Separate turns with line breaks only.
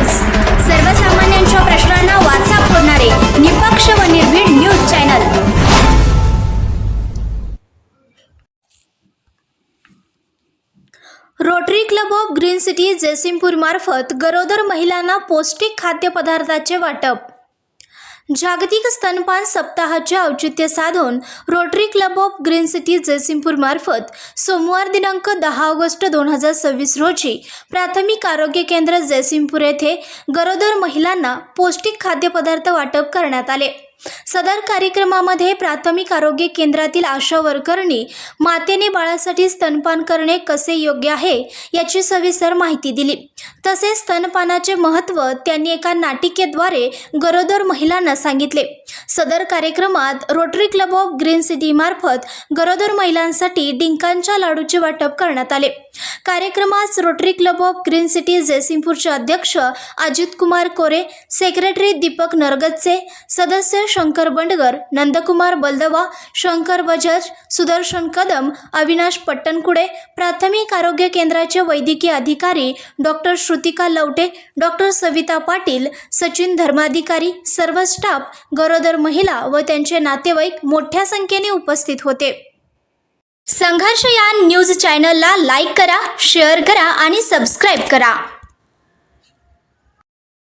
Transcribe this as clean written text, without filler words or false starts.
News, सर्वसामान्यांच्या प्रश्नांना वाचा फोडणारे निपक्ष व निर्भीड news channel. Rotary Club of Green city Jaysingpur मार्फत गरोदर महिलांना पौष्टिक खाद्यपदार्थाचे वाटप। जागतिक स्तनपान सप्ताहाचे औचित्य साधून rotary Club of Green city Jaysingpur मार्फत सोमवार दिनांक 10 ऑगस्ट 2026 रोजी प्राथमिक आरोग्य केंद्र जयसिंगपूर येथे गरोदर महिलांना पौष्टिक खाद्यपदार्थ वाटप करण्यात आले। सदर कार्यक्रमामध्ये प्राथमिक आरोग्य केंद्रातील आशा वर्करनी मातेने बाळासाठी स्तनपान करणे कसे योग्य आहे याची सविस्तर माहिती दिली। तसेच स्तनपानाचे महत्त्व त्यांनी एका नाटिकेद्वारे गरोदर महिलांना सांगितले। सदर कार्यक्रमात Rotary Club of Green City मार्फत गरोदर महिलांसाठी डिंकांच्या लाडूचे वाटप करण्यात आले। कार्यक्रमात Rotary Club of Green City जयसिंगपूरचे अध्यक्ष अजित कुमार कोरे, सेक्रेटरी दीपक नरगच्चे, सदस्य शंकर बंडगर, नंदकुमार बलदवा, शंकर बजाज, सुदर्शन कदम, अविनाश पट्टणकुडे, प्राथमिक आरोग्य केंद्राचे वैद्यकीय अधिकारी डॉक्टर श्रुतिका लवटे, डॉक्टर सविता पाटील, सचिन धर्माधिकारी, सर्व स्टाफ, गरोदर महिला व त्यांचे नातेवाईक मोठ्या संख्येने उपस्थित होते। संघर्ष या न्यूज चॅनलला लाईक करा, शेअर करा आणि सबस्क्राईब करा।